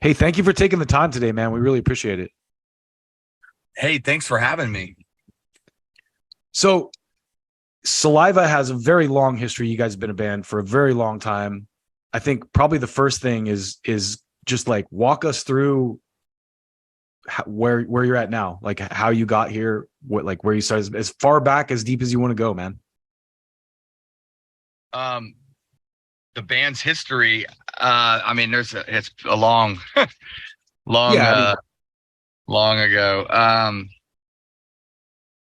Hey, thank you for taking the time today, man. We really appreciate it. Hey, thanks for having me. So, Saliva has a very long history. You guys have been a band for a very long time. I think probably the first thing is just like walk us through where you're at now, like how you got here, what like where you started, as far back as deep as you want to go, man. Um, the band's history, I mean, it's a long, long, Yeah, I mean, long ago.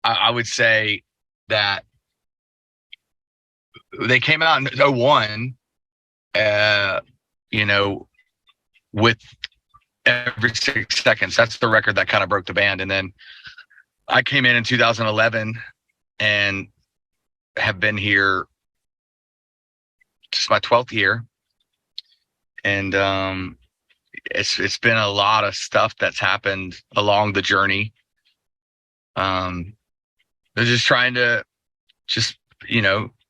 I would say that they came out in '01, uh, you know, with Every 6 Seconds. That's the record that kind of broke the band. And then I came in 2011 and have been here. It's my 12th year. And it's been a lot of stuff that's happened along the journey. They're just trying to just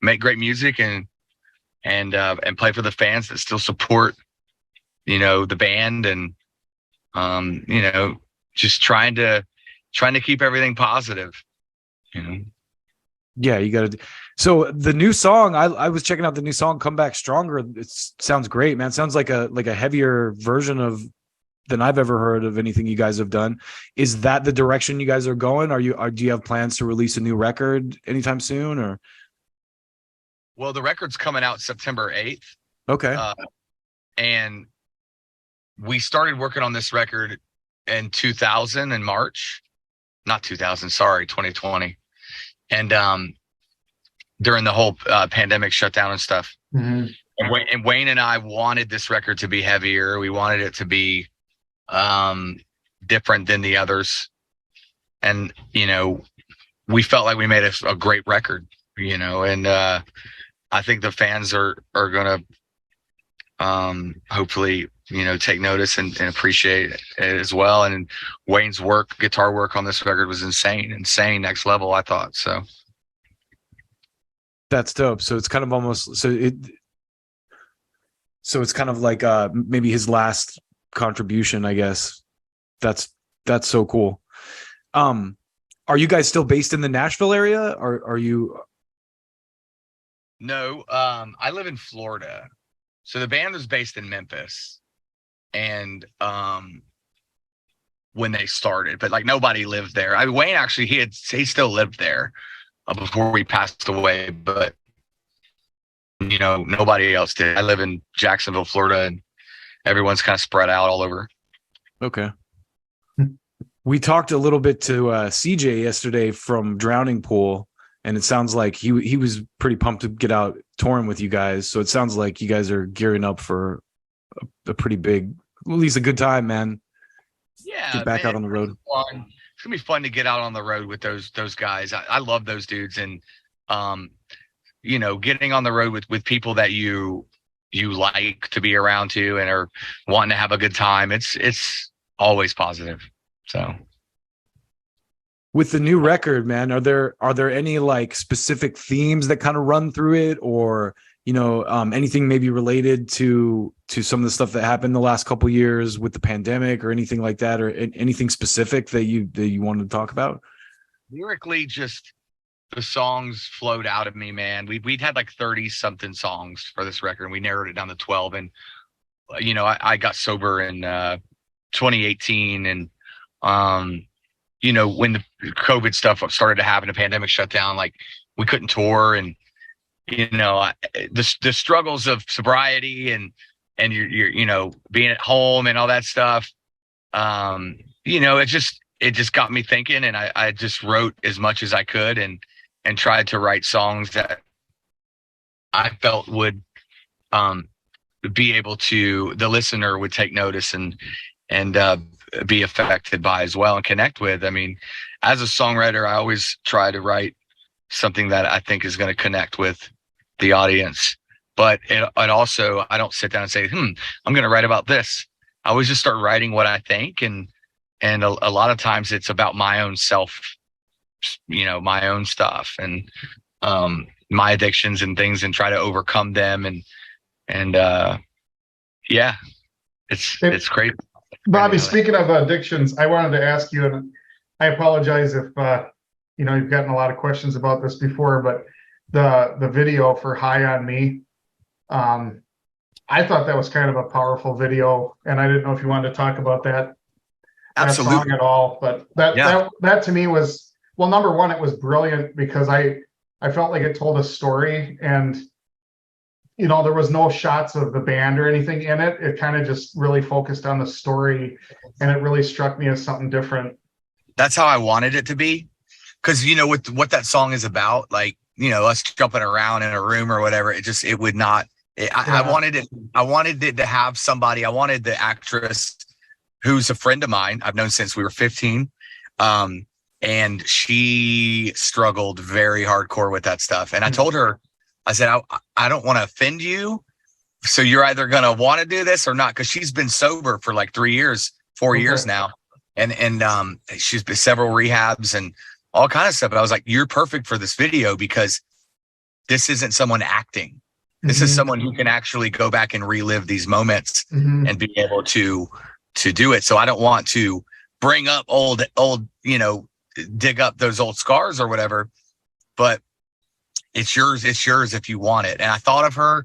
make great music and play for the fans that still support the band, and just trying to keep everything positive. You know. yeah, you got to. So the new song, I was checking out the new song, "Come Back Stronger." It sounds great, man. It sounds like a heavier version of than I've ever heard of anything you guys have done. Is that the direction you guys are going? Do you have plans to release a new record anytime soon, or? Well, the record's coming out September 8th, Okay. and we started working on this record in 2000 in March, not 2000, sorry, 2020. And during the whole pandemic shutdown and stuff. Mm-hmm. And Wayne and I wanted this record to be heavier. We wanted it to be different than the others. And, we felt like we made a great record, and I think the fans are going to hopefully, take notice and appreciate it as well. And Wayne's guitar work on this record was insane, next level, I thought. That's dope. So it's kind of almost it's kind of like maybe his last contribution, I guess. That's so cool. Are you guys still based in the Nashville area, or are you? No, I live in Florida. So the band was based in Memphis, and when they started, but like nobody lived there. I mean, Wayne actually he still lived there before we passed away, but nobody else did. I live in Jacksonville, Florida, and everyone's kind of spread out all over. Okay. We talked a little bit to CJ yesterday from Drowning Pool, and it sounds like he was pretty pumped to get out touring with you guys. So it sounds like you guys are gearing up for a pretty big, at least a good time, man. Yeah, get back man, out on the road. It's gonna be fun to get out on the road with those guys. I love those dudes, and getting on the road with people that you like to be around to and are wanting to have a good time. It's always positive. So with the new record, man, are there any like specific themes that kind of run through it, or anything maybe related to some of the stuff that happened the last couple of years with the pandemic, or anything like that, or anything specific that you wanted to talk about? Lyrically, just the songs flowed out of me, man. We'd had like 30 something songs for this record, and we narrowed it down to 12. And I got sober in 2018, and when the COVID stuff started to happen, the pandemic shut down, like we couldn't tour, and the struggles of sobriety and you're being at home and all that stuff. It just got me thinking, and I just wrote as much as I could and tried to write songs that I felt would be able to, the listener would take notice and be affected by as well and connect with. I mean, as a songwriter, I always try to write something that I think is going to connect with the audience. But it also, I don't sit down and say, I'm going to write about this. I always just start writing what I think. And a lot of times it's about my own self, my own stuff, and my addictions and things, and try to overcome them. And yeah, it's crazy. Bobby, speaking of addictions, I wanted to ask you, and I apologize if you've gotten a lot of questions about this before, but the video for High on Me, I thought that was kind of a powerful video, and I didn't know if you wanted to talk about that song at all. But that to me was, well, number one, it was brilliant because I felt like it told a story, and there was no shots of the band or anything in it. It kind of just really focused on the story, and it really struck me as something different. That's how I wanted it to be. Because, with what that song is about, like, us jumping around in a room or whatever, it would not, I wanted it to have somebody. I wanted the actress who's a friend of mine I've known since we were 15. And she struggled very hardcore with that stuff. And I told her, I said, I don't want to offend you. So you're either going to want to do this or not. Because she's been sober for like 4 years now. And she's been several rehabs and all kind of stuff. But I was like, you're perfect for this video because this isn't someone acting. This is someone who can actually go back and relive these moments and be able to do it. So I don't want to bring up old, dig up those old scars or whatever, but it's yours if you want it. And I thought of her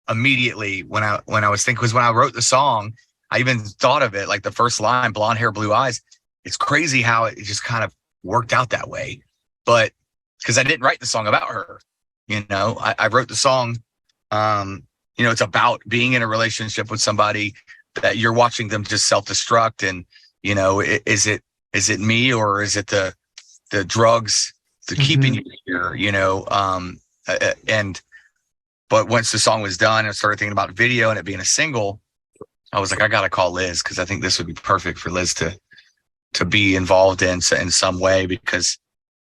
immediately when I was thinking, because when I wrote the song, I even thought of it like the first line, blonde hair, blue eyes. It's crazy how it just kind of worked out that way. But because I didn't write the song about her, I wrote the song. It's about being in a relationship with somebody that you're watching them just self-destruct. And, is it me or is it the drugs keeping you here, but once the song was done and I started thinking about video and it being a single, I was like, I got to call Liz because I think this would be perfect for Liz to be involved in some way because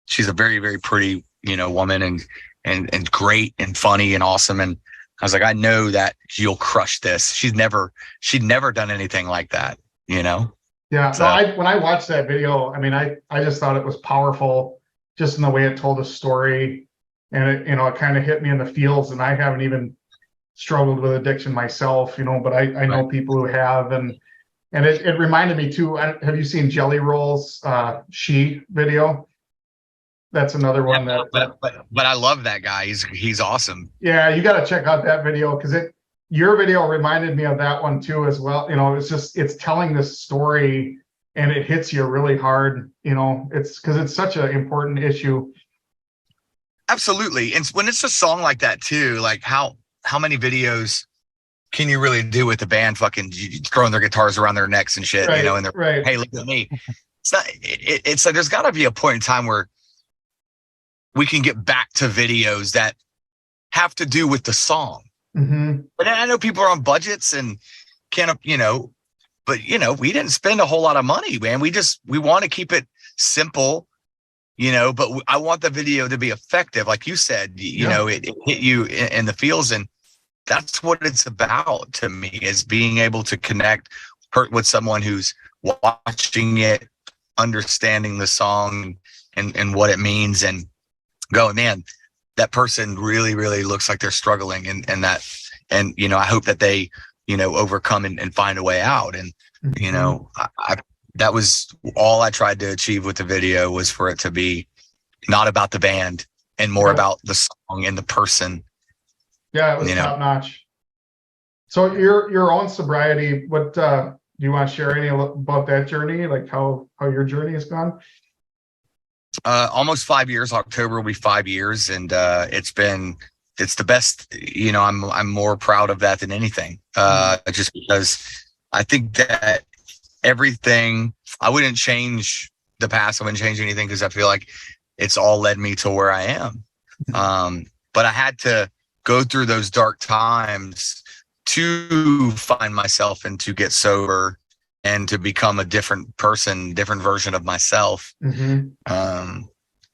she's a very, very pretty, woman and great and funny and awesome. And I was like, I know that you'll crush this. She'd never done anything like that, Yeah. So when I watched that video, I just thought it was powerful just in the way it told a story, and it kind of hit me in the feels. And I haven't even struggled with addiction myself, but I know people who have, and it reminded me too. Have you seen Jelly Roll's She video? That's another one but I love that guy. He's awesome. Yeah, you got to check out that video because your video reminded me of that one too as well. It's telling this story and it hits you really hard. It's because it's such an important issue. Absolutely. And when it's a song like that too, like how many videos can you really do with the band fucking throwing their guitars around their necks and shit, and they're hey, look at me. It's not, it's like, there's gotta be a point in time where we can get back to videos that have to do with the song. But I know people are on budgets and can't, but we didn't spend a whole lot of money, man. We want to keep it simple, but I want the video to be effective. Like you said, it hit you in the feels. And that's what it's about to me, is being able to connect with someone who's watching it, understanding the song and what it means, and going, man, that person really, really looks like they're struggling, and I hope that they, overcome and find a way out. And, that was all I tried to achieve with the video, was for it to be not about the band and more about the song and the person. Yeah, it was top notch. So your own sobriety, what do you want to share any about that journey? Like how your journey has gone? Almost 5 years. October will be 5 years, and it's the best. I'm more proud of that than anything. Just because I think that everything, I wouldn't change the past. I wouldn't change anything because I feel like it's all led me to where I am. But I had to go through those dark times to find myself and to get sober and to become a different person, different version of myself. And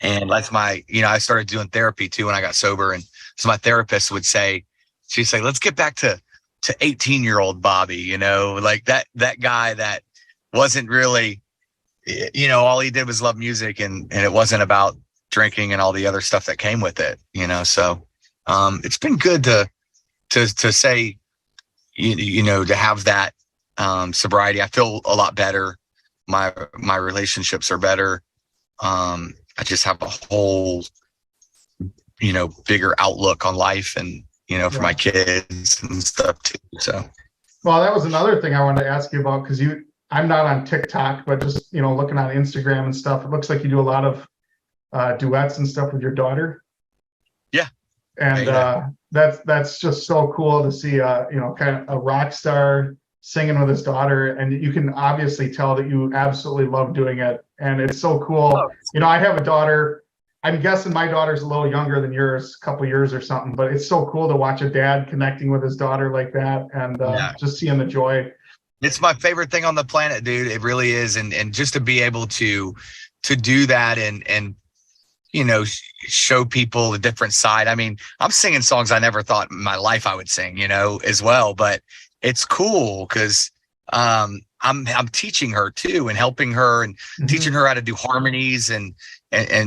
that's I started doing therapy too when I got sober. And so my therapist would say, she'd say, let's get back to 18-year-old Bobby, like that guy that wasn't really, all he did was love music, and it wasn't about drinking and all the other stuff that came with it, so it's been good to say, to have that sobriety. I feel a lot better. My relationships are better. I just have a whole, bigger outlook on life, and for my kids and stuff too. So, well, that was another thing I wanted to ask you about, because I'm not on TikTok, but just looking on Instagram and stuff, it looks like you do a lot of duets and stuff with your daughter. Yeah. And that's just so cool to see kind of a rock star singing with his daughter, and you can obviously tell that you absolutely love doing it, and it's so cool. I have a daughter. I'm guessing my daughter's a little younger than yours, a couple years or something, but it's so cool to watch a dad connecting with his daughter like that, and just seeing the joy. It's my favorite thing on the planet, dude. It really is. And just to be able to do that and show people a different side. I mean, I'm singing songs I never thought in my life I would sing, as well, but it's cool because I'm teaching her too, and helping her, and teaching her how to do harmonies, and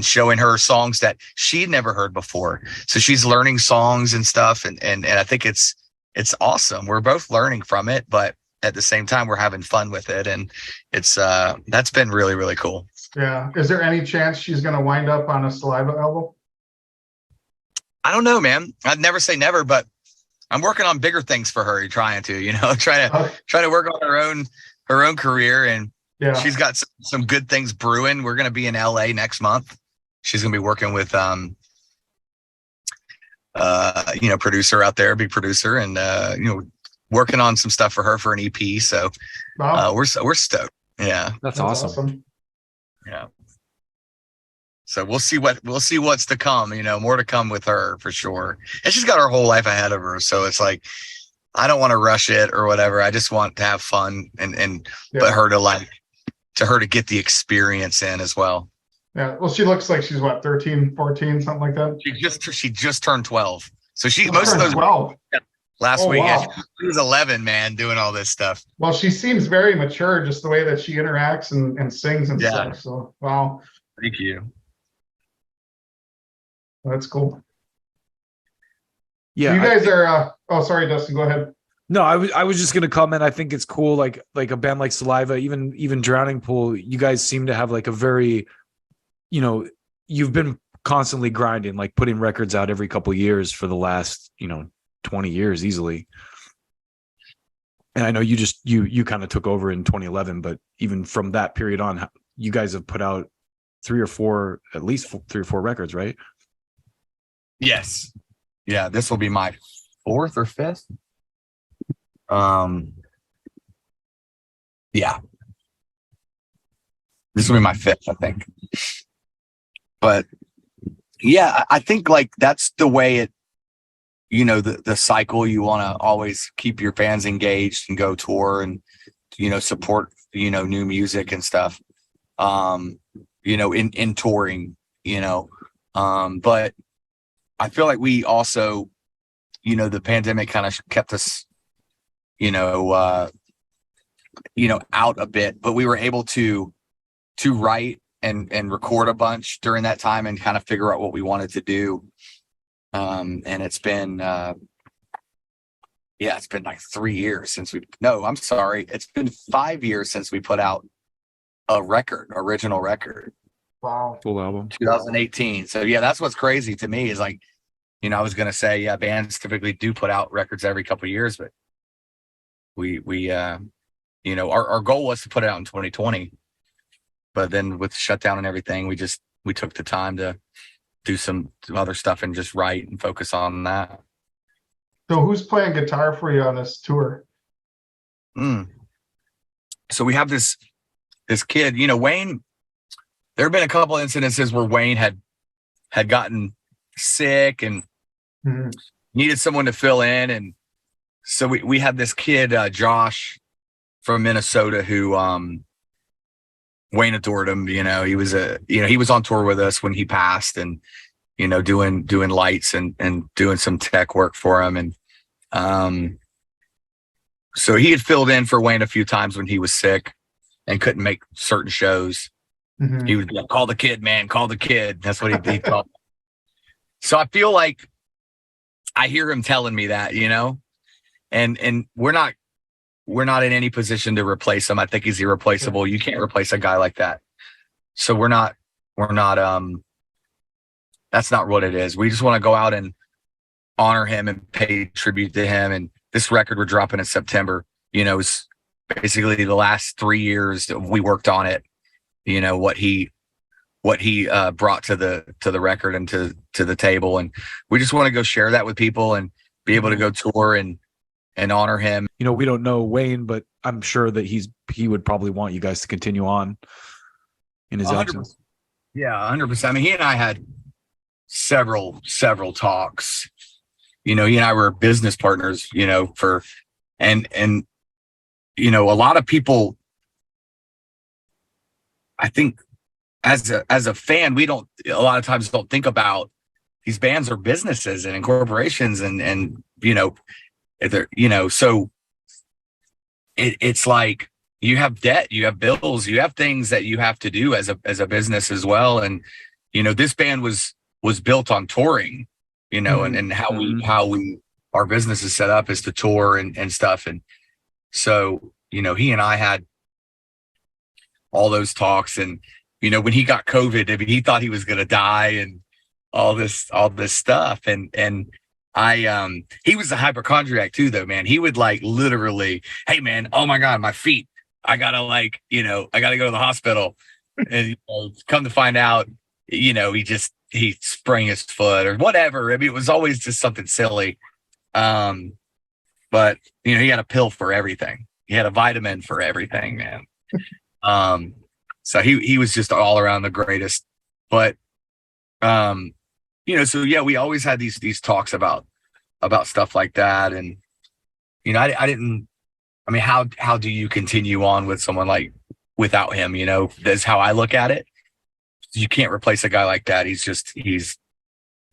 showing her songs that she'd never heard before. So she's learning songs and stuff. And I think it's awesome. We're both learning from it, but at the same time, we're having fun with it. And it's, that's been really, really cool. Yeah. Is there any chance she's going to wind up on a Saliva album? I don't know, man. I'd never say never, but I'm working on bigger things for her. Trying to, try to work on her own career. And she's got some good things brewing. We're going to be in LA next month. She's going to be working with, producer out there, big producer, and, working on some stuff for her for an EP. So we're stoked. Yeah. That's awesome. Yeah. So we'll see what's to come, more to come with her for sure. And she's got her whole life ahead of her. So it's like, I don't want to rush it or whatever. I just want to have fun and but her to get the experience in as well. Yeah. Well, she looks like she's what, 13, 14, something like that. She just turned 12. So most of those 12 last week. Wow. Yeah, she was 11, man, doing all this stuff. Well, she seems very mature, just the way that she interacts and sings and stuff. So, wow. Thank you. That's cool. Yeah. So you guys are, oh, sorry, Dustin, go ahead. No, I was just gonna comment. I think it's cool, like a band like Saliva, even Drowning Pool. You guys seem to have like a very, you've been constantly grinding, like putting records out every couple of years for the last 20 years easily. And I know you kind of took over in 2011, but even from that period on, you guys have put out at least three or four records, right? Yes. Yeah, this will be my fourth or fifth. Yeah. This will be my fifth, I think. But yeah, I think like that's the way it, the cycle. You want to always keep your fans engaged and go tour and, support, new music and stuff, in touring, but I feel like we also, the pandemic kind of kept us, out a bit, but we were able to write and record a bunch during that time and kind of figure out what we wanted to do. And it's been, it's been like 3 years since it's been 5 years since we put out a original record. Wow. Full album. 2018. So yeah, that's what's crazy to me is like, I was going to say, bands typically do put out records every couple of years, but we our goal was to put it out in 2020, but then with the shutdown and everything, we took the time to do some other stuff and just write and focus on that. So who's playing guitar for you on this tour? So we have this kid, Wayne. There have been a couple incidences where Wayne had gotten sick and needed someone to fill in, and so we had this kid, Josh from Minnesota, who Wayne adored him. He was he was on tour with us when he passed, and doing lights and doing some tech work for him, and so he had filled in for Wayne a few times when he was sick and couldn't make certain shows. He would be like, "Call the kid, man, call the kid." That's what he called. So I feel like I hear him telling me that, and we're not we're not in any position to replace him. I think he's irreplaceable. You can't replace a guy like that. So we're not, that's not what it is. We just want to go out and honor him and pay tribute to him. And this record we're dropping in September, is basically the last 3 years that we worked on it. What he brought to the record and to the table. And we just want to go share that with people and be able to go tour and honor him. We don't know Wayne, but I'm sure that he would probably want you guys to continue on in his 100%. absence. Yeah, 100%. I mean, he and I had several talks. He and I were business partners, for, and a lot of people, I think as a fan, we don't, a lot of times don't think about these bands are businesses and corporations and so it's like you have debt, you have bills, you have things that you have to do as a business as well. And, this band was built on touring, and how our business is set up is to tour and stuff. And so, he and I had all those talks, and, when he got COVID, I mean, he thought he was going to die and all this stuff. And he was a hypochondriac too, though, man. He would literally, hey man, oh my God, my feet, I gotta I gotta go to the hospital. And come to find out, he sprained his foot or whatever. I mean, it was always just something silly. But he had a pill for everything. He had a vitamin for everything, man. So he was just all around the greatest. But so yeah, we always had these talks about stuff like that. And I mean, how do you continue on with someone without him? That's how I look at it. You can't replace a guy like that. He's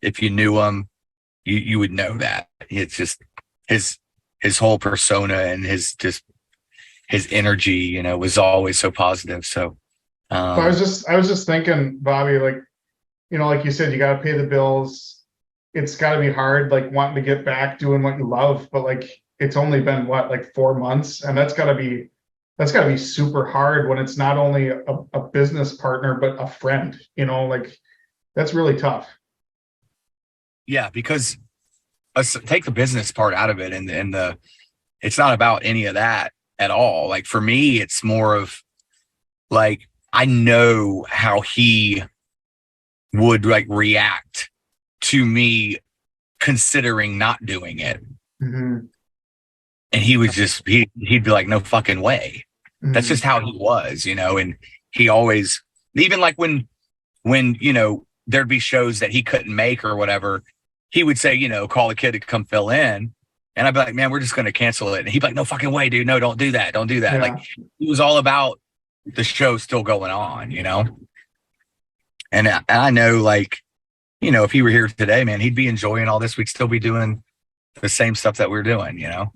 if you knew him, you would know that. It's just his whole persona and his energy, was always so positive. So I was just thinking, Bobby, like you said, you got to pay the bills. It's got to be hard, wanting to get back doing what you love, but it's only been 4 months, and that's got to be super hard when it's not only a business partner but a friend. That's really tough. Yeah, because take the business part out of it, and it's not about any of that at all. For me, it's more of I know how he would react to me considering not doing it. Mm-hmm. And he would he'd be like, no fucking way. Mm-hmm. That's just how he was, and he always, even when there'd be shows that he couldn't make or whatever, he would say, call a kid to come fill in. And I'd be like, man, we're just going to cancel it. And he'd be like, no fucking way, dude. No, don't do that. Don't do that. Yeah. He was all about the show still going on, And I know, if he were here today, man, he'd be enjoying all this. We'd still be doing the same stuff that we're doing, Yeah.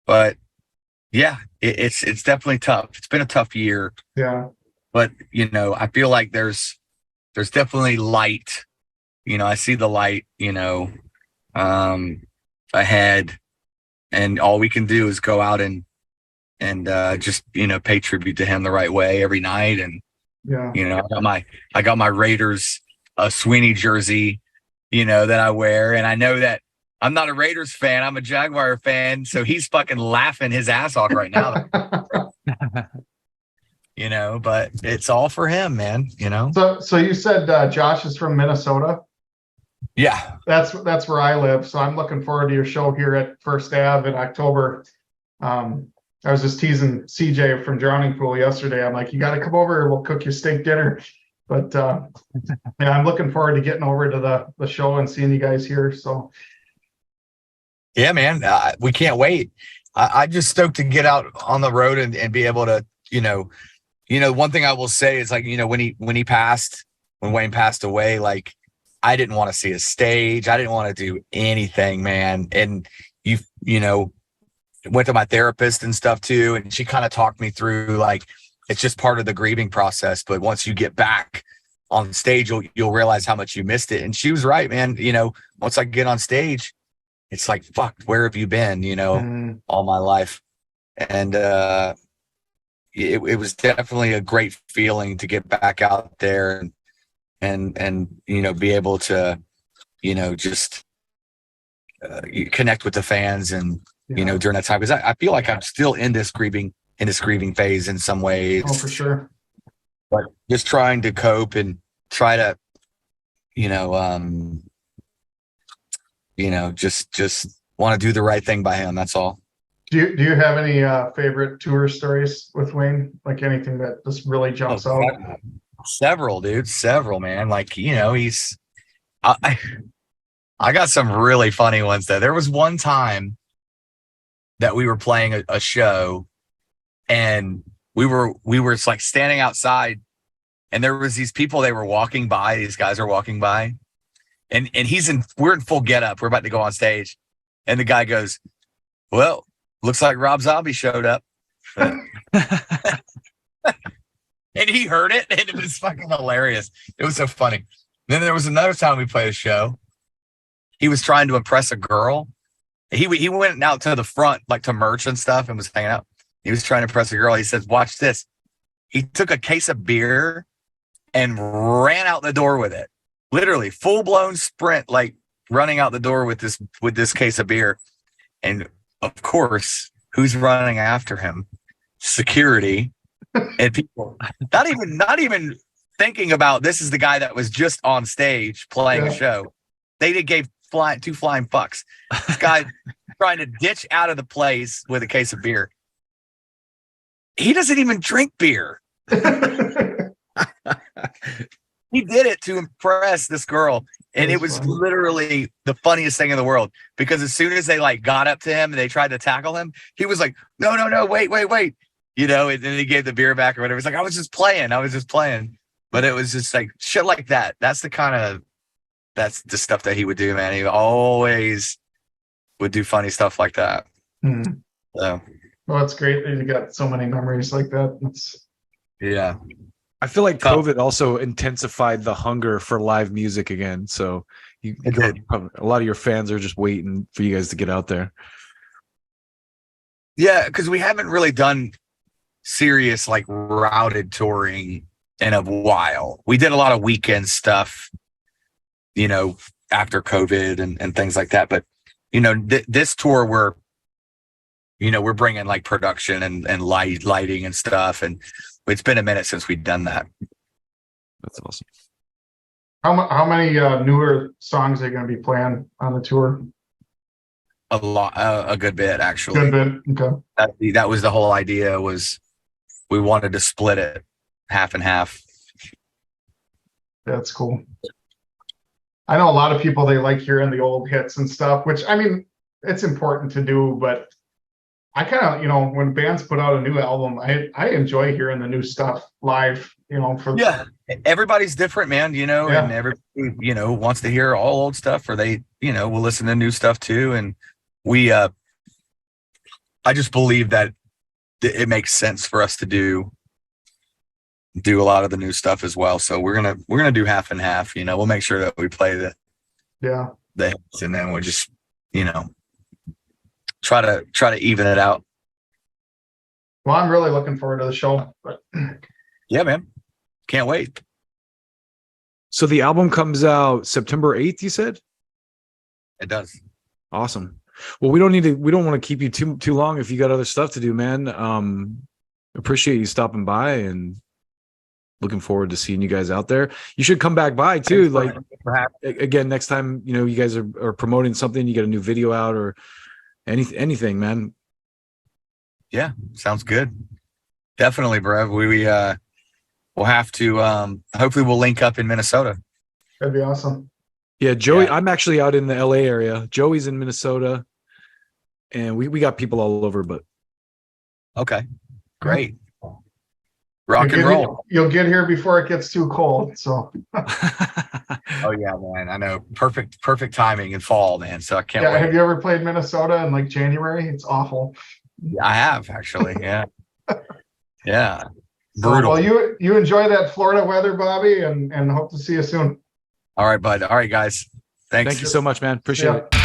But yeah, it's definitely tough. It's been a tough year. Yeah. But, I feel like there's definitely light. I see the light, ahead, and all we can do is go out and just, pay tribute to him the right way every night. And, yeah, I got my Raiders, Swinny jersey, that I wear. And I know that I'm not a Raiders fan. I'm a Jaguar fan. So he's fucking laughing his ass off right now. But it's all for him, man, So you said Josh is from Minnesota? Yeah. That's where I live. So I'm looking forward to your show here at First Ave in October. I was just teasing CJ from Drowning Pool yesterday. I'm like, you got to come over. We'll cook you steak dinner. But yeah, I'm looking forward to getting over to the show and seeing you guys here. So yeah, man, we can't wait. I'm just stoked to get out on the road and be able to, one thing I will say is when Wayne passed away, I didn't want to see a stage. I didn't want to do anything, man. And went to my therapist and stuff too, and she kind of talked me through it's just part of the grieving process, but once you get back on stage you'll realize how much you missed it. And she was right, man. Once I get on stage, it's like, fuck, where have you been, Mm, all my life? And it was definitely a great feeling to get back out there and be able to, just connect with the fans and, yeah. during that time, because I feel like I'm still in this grieving phase in some ways. Oh, for sure. But just trying to cope and try to, you know, um, just want to do the right thing by him. That's all. Do you have any favorite tour stories with Wayne? Like anything that just really jumps out? Several, dude, several, man. Like, he's, I, I got some really funny ones though. There was one time that we were playing a show and we were like standing outside and there was these people, they were walking by, these guys are walking by and we're in full getup. We're about to go on stage. And the guy goes, well, looks like Rob Zombie showed up. And he heard it and it was fucking hilarious. It was so funny. Then there was another time we played a show. He was trying to impress a girl. He went out to the front, like to merch and stuff, and was hanging out. He was trying to impress a girl. He says, watch this. He took a case of beer and ran out the door with it. Literally full-blown sprint, like running out the door with this case of beer. And of course, who's running after him? Security and people. Not even thinking about this is the guy that was just on stage playing a show. They gave two flying fucks. This guy trying to ditch out of the place with a case of beer. He doesn't even drink beer. He did it to impress this girl. And it was literally the funniest thing in the world because as soon as they like got up to him and they tried to tackle him, he was like, no, wait. And then he gave the beer back or whatever. He's like, I was just playing. But it was just like shit like that. That's the stuff that he would do, man. He always would do funny stuff like that. Mm. So, well, that's great that you got so many memories like that. yeah. I feel like COVID also intensified the hunger for live music again. So a lot of your fans are just waiting for you guys to get out there. Yeah, because we haven't really done serious like routed touring in a while. We did a lot of weekend stuff, after COVID and things like that. But, this tour we're bringing like production and lighting and stuff. And it's been a minute since we've done that. That's awesome. How many newer songs are you going to be playing on the tour? A lot, a good bit actually. Good bit. Okay. That was the whole idea. Was we wanted to split it half and half. That's cool. I know a lot of people, they like hearing the old hits and stuff, which I mean, it's important to do, but I kind of, when bands put out a new album, I enjoy hearing the new stuff live, everybody's different, man, and everybody, wants to hear all old stuff or they, will listen to new stuff too. And I just believe that it makes sense for us to do a lot of the new stuff as well. So we're going to do half and half, we'll make sure that we play the hits and then we'll just, try to even it out. Well, I'm really looking forward to the show. But yeah, man. Can't wait. So the album comes out September 8th, you said? It does. Awesome. Well, we don't want to keep you too long if you got other stuff to do, man. Appreciate you stopping by and looking forward to seeing you guys out there. You should come back by too. Like again, next time, you guys are promoting something, you get a new video out or anything, man. Yeah, sounds good. Definitely, bro. We'll have to hopefully we'll link up in Minnesota. That'd be awesome. Yeah, Joey, I'm actually out in the LA area. Joey's in Minnesota. And we got people all over, but okay. Great. Rock and roll. You'll get here before it gets too cold. So oh yeah, man. I know. Perfect timing in fall, man. So I can't wait. Have you ever played Minnesota in like January? It's awful. I have actually, yeah. Yeah. Brutal. Well, you enjoy that Florida weather, Bobby, and hope to see you soon. All right, bud. All right, guys. Thanks. Thank you so much, man. Appreciate it.